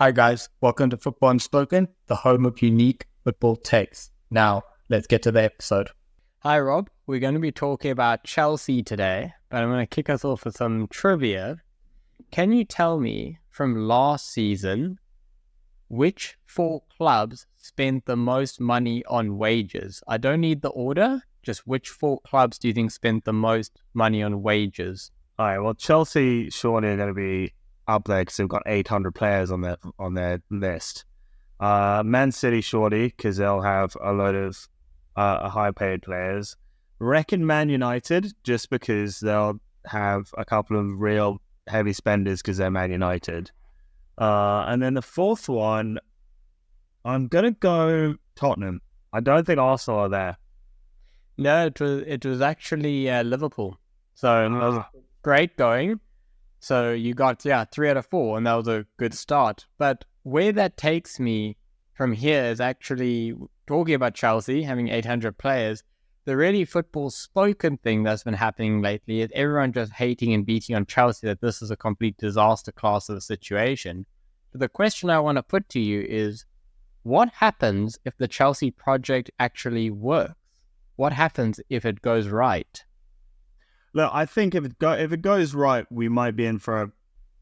Hi guys, welcome to Football Unspoken, the home of unique football takes. Now, let's get to the episode. Hi Rob, we're going to be talking about Chelsea today, but I'm going to kick us off with some trivia. Can you tell me from last season, which four clubs spent the most money on wages? I don't need the order, just which four clubs do you think spent the most money on wages? All right, well, Chelsea surely are going to be up there because they've got 800 players on their list. Man City surely because they'll have a load of high-paid players. Reckon Man United just because they'll have a couple of real heavy spenders because they're Man United. And then the fourth one, I'm going to go Tottenham. I don't think Arsenal are there. No, it was actually Liverpool. So great going. So you got 3 out of 4, and that was a good start. But where that takes me from here is actually talking about Chelsea having 800 players. The really football spoken thing that's been happening lately is everyone just hating and beating on Chelsea that this is a complete disaster class of a situation. But the question I want to put to you is, what happens if the Chelsea project actually works? What happens if it goes right? Look, I think if it goes right, we might be in for a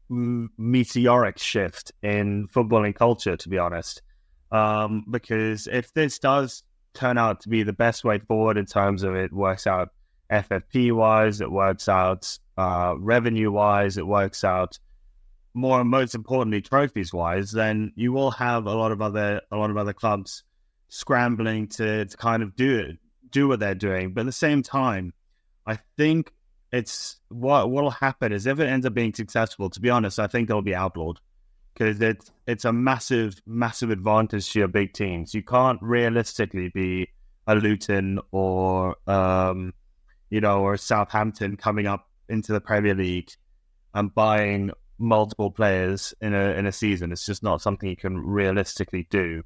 meteoric shift in footballing culture, to be honest. Because if this does turn out to be the best way forward in terms of it works out FFP-wise, it works out revenue-wise, it works out most importantly trophies-wise, then you will have a lot of other clubs scrambling to kind of do what they're doing. But at the same time, I think it's what will happen is if it ends up being successful, to be honest, I think they'll be outlawed because it's a massive advantage to your big teams. You can't realistically be a Luton or or Southampton coming up into the Premier League and buying multiple players in a season. It's just not something you can realistically do.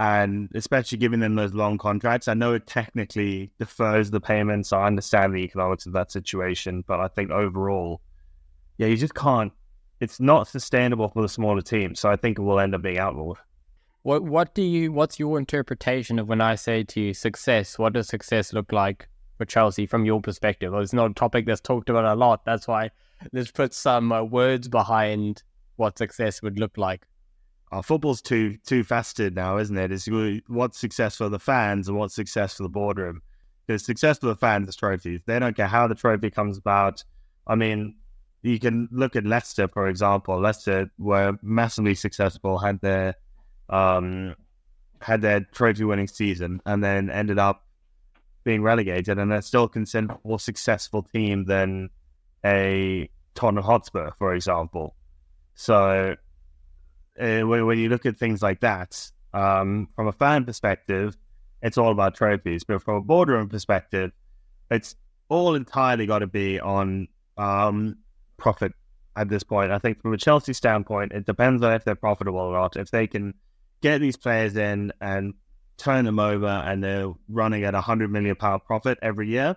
And especially giving them those long contracts. I know it technically defers the payments. I understand the economics of that situation, but I think overall, you just can't. It's not sustainable for the smaller teams. So I think it will end up being outlawed. What's your interpretation of when I say to you success? What does success look like for Chelsea from your perspective? Well, it's not a topic that's talked about a lot. That's why let's put some words behind what success would look like. Football's too faceted now, isn't it? It's what's success for the fans and what's success for the boardroom. Because success for the fans is trophies. They don't care how the trophy comes about. I mean, you can look at Leicester, for example. Leicester were massively successful, had their trophy-winning season, and then ended up being relegated, and they're still considered a more successful team than a Tottenham Hotspur, for example. So when you look at things like that, from a fan perspective, it's all about trophies. But from a boardroom perspective, it's all entirely got to be on profit at this point. I think from a Chelsea standpoint, it depends on if they're profitable or not. If they can get these players in and turn them over and they're running at £100 million profit every year,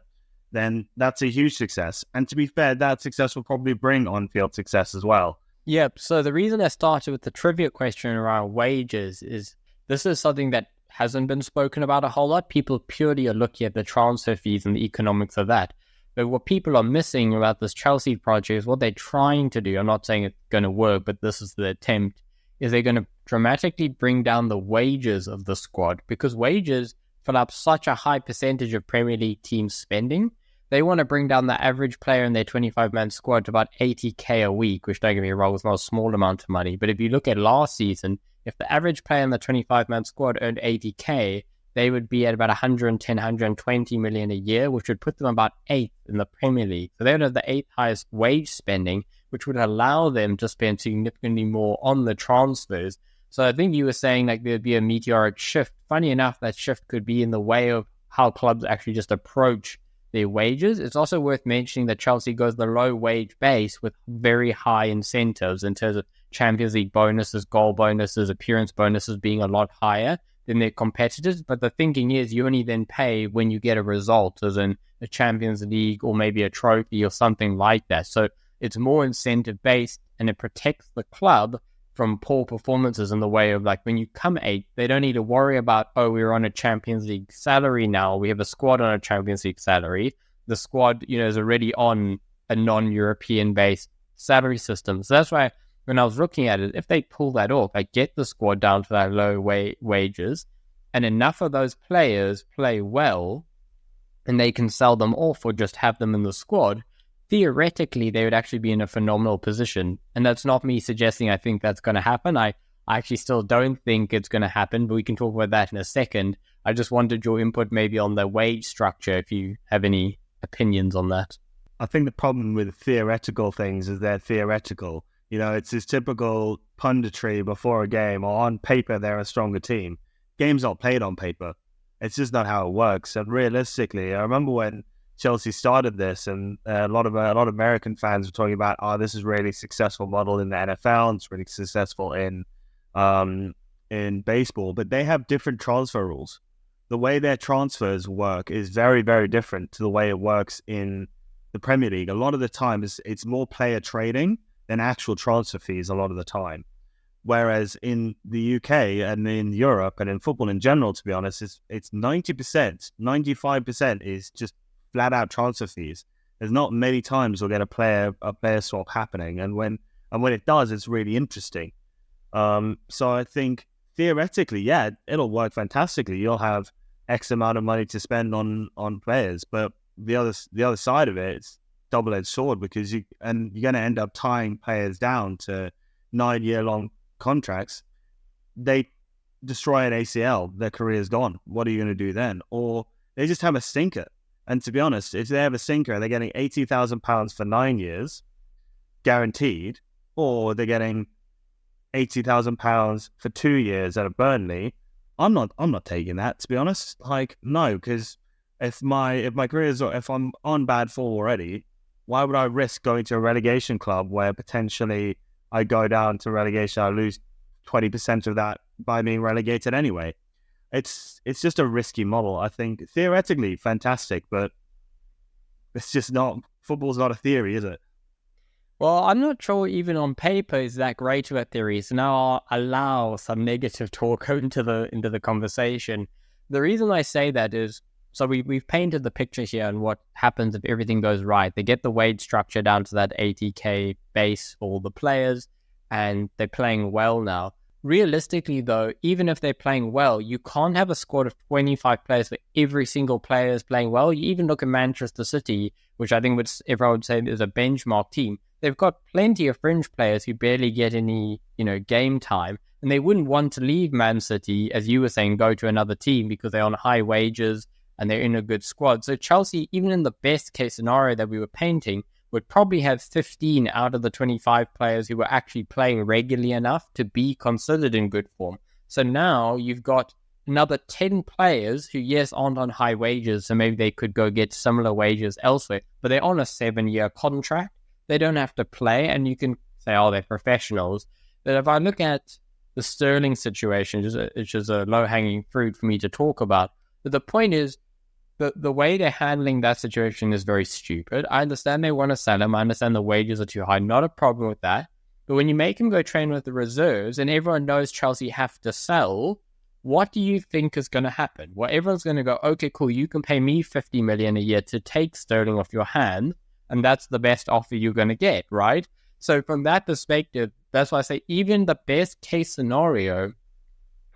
then that's a huge success. And to be fair, that success will probably bring on-field success as well. Yep. So the reason I started with the trivia question around wages is this is something that hasn't been spoken about a whole lot. People purely are looking at the transfer fees and the economics of that. But what people are missing about this Chelsea project is what they're trying to do. I'm not saying it's going to work, but this is the attempt, is they're going to dramatically bring down the wages of the squad because wages fill up such a high percentage of Premier League teams' spending. They want to bring down the average player in their 25-man squad to about 80k a week, which, don't get me wrong, is not a small amount of money. But if you look at last season, if the average player in the 25-man squad earned 80k, they would be at about 110, 120 million a year, which would put them about 8th in the Premier League. So they would have the 8th highest wage spending, which would allow them to spend significantly more on the transfers. So I think you were saying like there'd be a meteoric shift. Funny enough, that shift could be in the way of how clubs actually just approach their wages. It's also worth mentioning that Chelsea goes the low wage base with very high incentives in terms of Champions League bonuses, goal bonuses, appearance bonuses being a lot higher than their competitors. But the thinking is you only then pay when you get a result, as in a Champions League or maybe a trophy or something like that. So it's more incentive based. and it protects the club from poor performances in the way of, like, when you come 8th, they don't need to worry about, oh, we're on a Champions League salary now. We have a squad on a Champions League salary. The squad, is already on a non-European based salary system. So that's why when I was looking at it, if they pull that off, like get the squad down to that low wages, and enough of those players play well, and they can sell them off or just have them in the squad, theoretically, they would actually be in a phenomenal position. And that's not me suggesting I think that's going to happen. I actually still don't think it's going to happen, but we can talk about that in a second. I just wanted your input maybe on the wage structure, if you have any opinions on that. I think the problem with theoretical things is they're theoretical. It's this typical punditry before a game, or on paper they're a stronger team. Games aren't played on paper. It's just not how it works. And realistically, I remember when Chelsea started this, and a lot of American fans were talking about, this is really successful model in the NFL. It's really successful in baseball, but they have different transfer rules. The way their transfers work is very, very different to the way it works in the Premier League. A lot of the time, it's more player trading than actual transfer fees a lot of the time. Whereas in the UK and in Europe and in football in general, to be honest, it's 90%, 95% is just flat out transfer fees. There's not many times you'll get a player swap happening, and when it does, it's really interesting. So I think theoretically, yeah, it'll work fantastically. You'll have X amount of money to spend on players, but the other side of it, it's double-edged sword, because you're going to end up tying players down to 9-year-long contracts. They destroy an ACL, their career's gone. What are you going to do then? Or they just have a stinker. And to be honest, if they have a stinker, they're getting £80,000 for 9 years, guaranteed, or they're getting £80,000 for 2 years at a Burnley. I'm not taking that, to be honest. Like, no, because if my career if I'm on bad form already, why would I risk going to a relegation club where potentially I go down to relegation, I lose 20% of that by being relegated anyway? It's just a risky model. I think theoretically fantastic, but it's just not. Football's not a theory, is it? Well, I'm not sure even on paper is that great of a theory. So now I'll allow some negative talk into the conversation. The reason I say that is, so we've painted the picture here and what happens if everything goes right. They get the wage structure down to that 80K base for all the players, and they're playing well now. Realistically, though, even if they're playing well, you can't have a squad of 25 players where every single player is playing well. You even look at Manchester City, which I think everyone would say is a benchmark team. They've got plenty of fringe players who barely get any, game time, and they wouldn't want to leave Man City, as you were saying, go to another team because they're on high wages and they're in a good squad. So Chelsea, even in the best case scenario that we were painting, would probably have 15 out of the 25 players who were actually playing regularly enough to be considered in good form. So now you've got another 10 players who, yes, aren't on high wages, so maybe they could go get similar wages elsewhere, but they're on a 7-year contract. They don't have to play, and you can say, oh, they're professionals. But if I look at the Sterling situation, which is a low-hanging fruit for me to talk about, but the point is, the way they're handling that situation is very stupid. I understand they want to sell him. I understand the wages are too high. Not a problem with that. But when you make him go train with the reserves, and everyone knows Chelsea have to sell, what do you think is going to happen? Well, everyone's going to go, okay, cool, you can pay me 50 million a year to take Sterling off your hand, and that's the best offer you're going to get, right? So from that perspective, that's why I say even the best case scenario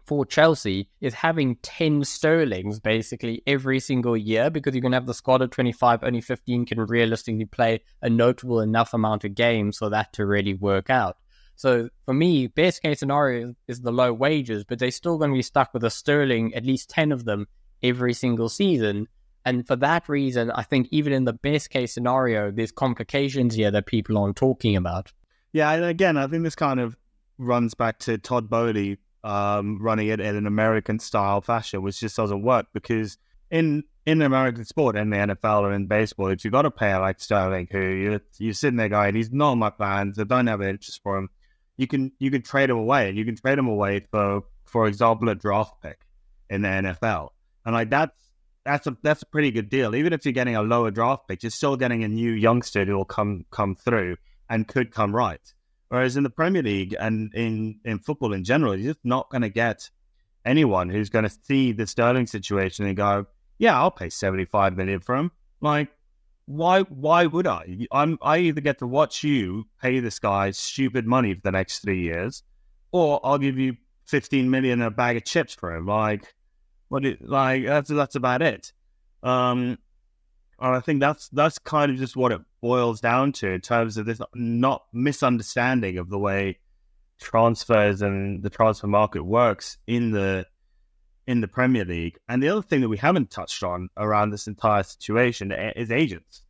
for Chelsea is having 10 Sterlings basically every single year, because you're going to have the squad of 25, only 15 can realistically play a notable enough amount of games for that to really work out. So for me, best case scenario is the low wages, but they're still going to be stuck with a Sterling, at least 10 of them every single season. And for that reason, I think even in the best case scenario, there's complications here that people aren't talking about. Yeah, and again, I think this kind of runs back to Todd Bowley running it in an American style fashion, which just doesn't work, because in American sport, in the NFL or in baseball, if you've got a player like Sterling who you're sitting there going, he's not on my plans, I don't have an interest for him, you can trade him away. You can trade him away for example, a draft pick in the NFL. And like that's a pretty good deal. Even if you're getting a lower draft pick, you're still getting a new youngster who will come through and could come right. Whereas in the Premier League and in football in general, you're just not going to get anyone who's going to see the Sterling situation and go, yeah, I'll pay 75 million for him. Like, why would I? I either get to watch you pay this guy stupid money for the next 3 years, or I'll give you 15 million and a bag of chips for him. Like, that's about it. And I think that's kind of just what it boils down to in terms of this not misunderstanding of the way transfers and the transfer market works in the Premier League. And the other thing that we haven't touched on around this entire situation is agents.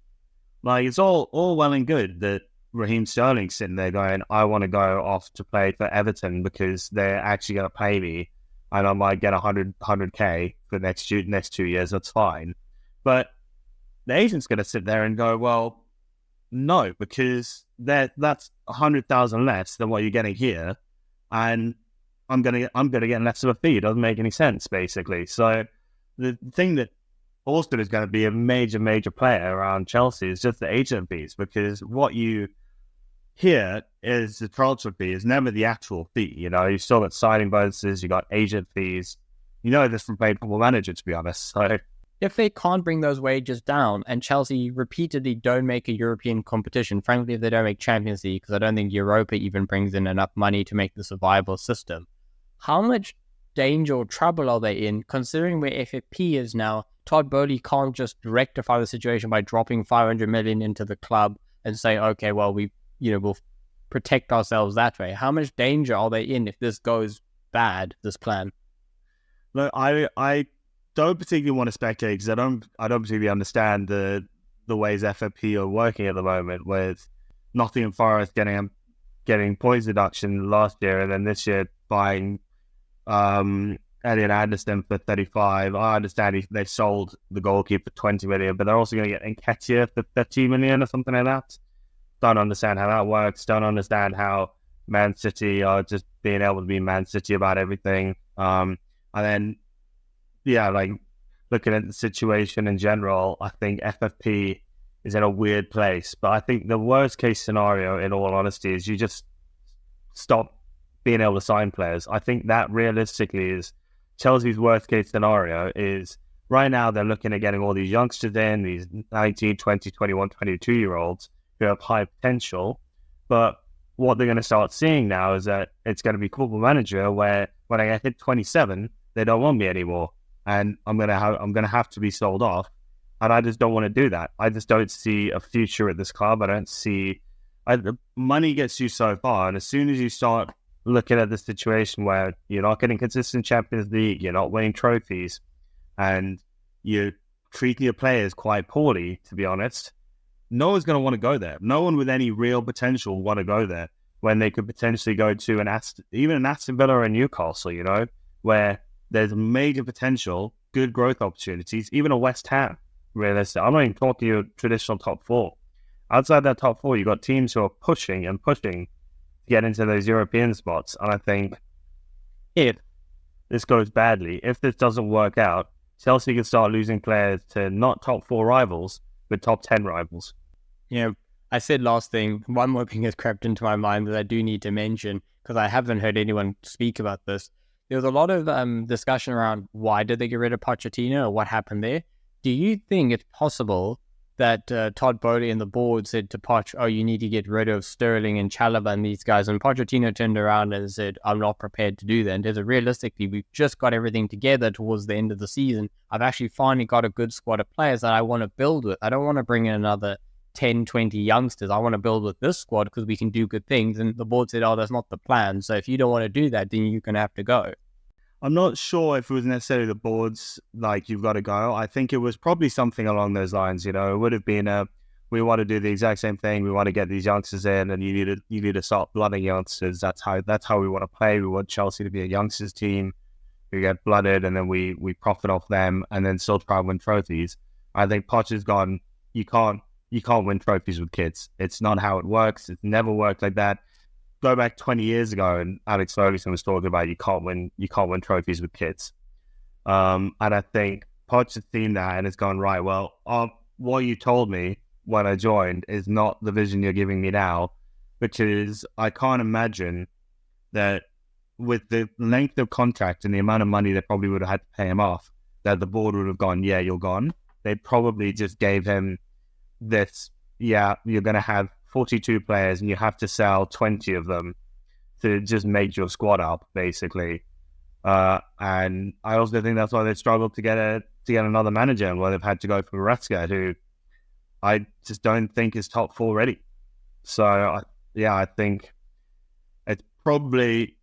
Like, it's all well and good that Raheem Sterling's sitting there going, I want to go off to play for Everton because they're actually going to pay me and I might get 100K for the next 2 years. That's fine. But the agent's going to sit there and go, well, no, because that's 100,000 less than what you're getting here, and I'm gonna get less of a fee. It doesn't make any sense, basically. So the thing that also is going to be a major player around Chelsea is just the agent fees, because what you hear is the transfer fee is never the actual fee. You know, you've still got signing bonuses, you got agent fees. You know this from playing Football Manager, to be honest. So if they can't bring those wages down, and Chelsea repeatedly don't make a European competition, frankly, if they don't make Champions League, because I don't think Europa even brings in enough money to make this a viable system, how much danger or trouble are they in, considering where FFP is now? Todd Boehly can't just rectify the situation by dropping 500 million into the club and say, okay, well, we'll protect ourselves that way. How much danger are they in if this goes bad, this plan? Look, I don't particularly want to speculate because I don't particularly understand the ways FFP are working at the moment, with Nottingham Forest getting points deduction last year and then this year buying Elliot Anderson for 35. I understand they sold the goalkeeper for 20 million, but they're also going to get Nketiah for 30 million or something like that. Don't understand how that works. Don't understand how Man City are just being able to be Man City about everything. And then, yeah, like looking at the situation in general, I think FFP is in a weird place. But I think the worst case scenario, in all honesty, is you just stop being able to sign players. I think that realistically is Chelsea's worst case scenario. Is right now they're looking at getting all these youngsters in, these 19, 20, 21, 22-year-olds who have high potential. But what they're going to start seeing now is that it's going to be Football Manager where when I hit 27, they don't want me anymore. And I'm going to have to be sold off. And I just don't want to do that. I just don't see a future at this club. I don't see... the money gets you so far. And as soon as you start looking at the situation where you're not getting consistent Champions League, you're not winning trophies, and you're treating your players quite poorly, to be honest, no one's going to want to go there. No one with any real potential will want to go there when they could potentially go to even an Aston Villa or Newcastle, you know, where there's major potential, good growth opportunities, even a West Ham, realistic. I'm not even talking your traditional top four. Outside that top four, you've got teams who are pushing to get into those European spots. And I think if this goes badly, if this doesn't work out, Chelsea can start losing players to not top four rivals, but top 10 rivals. Yeah, I said last thing, one more thing has crept into my mind that I do need to mention, because I haven't heard anyone speak about this. There was a lot of discussion around why did they get rid of Pochettino or what happened there. Do you think it's possible that Todd Boehly and the board said to Poch, oh, you need to get rid of Sterling and Chalobah and these guys, and Pochettino turned around and said, I'm not prepared to do that. And realistically, we've just got everything together towards the end of the season. I've actually finally got a good squad of players that I want to build with. I don't want to bring in another 10, 20 youngsters. I want to build with this squad because we can do good things. And the board said, oh, that's not the plan. So if you don't want to do that, then you're going to have to go. I'm not sure if it was necessarily the board's, like, you've got to go. I think it was probably something along those lines, you know. It would have been we want to do the exact same thing. We want to get these youngsters in, and you need to start blooding youngsters. That's how we want to play. We want Chelsea to be a youngsters team. We get blooded, and then we profit off them, and then still try and win trophies. I think Poch has gone, you can't win trophies with kids. It's not how it works. It's never worked like that. Go back 20 years ago, and Alex Ferguson was talking about you can't win trophies with kids. And I think Poch has seen that and has gone, right, well, what you told me when I joined is not the vision you're giving me now. because I can't imagine that with the length of contract and the amount of money they probably would have had to pay him off, that the board would have gone, yeah, you're gone. They probably just gave him this, yeah, you're going to have 42 players and you have to sell 20 of them to just make your squad up, basically. And I also think that's why they struggled to get another manager, and why they've had to go for Goretzka, who I just don't think is top four ready. So, I think it's probably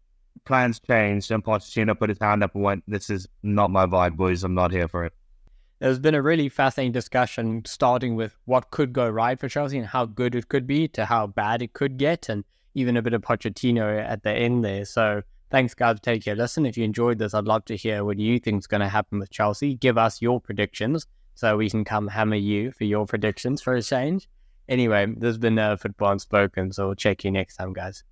plans changed, and Pochettino put his hand up and went, this is not my vibe, boys. I'm not here for it. There's been a really fascinating discussion, starting with what could go right for Chelsea and how good it could be to how bad it could get, and even a bit of Pochettino at the end there. So thanks, guys, for taking a listen. If you enjoyed this, I'd love to hear what you think is going to happen with Chelsea. Give us your predictions so we can come hammer you for your predictions for a change. Anyway, this has been Football Unspoken, so we'll check you next time, guys.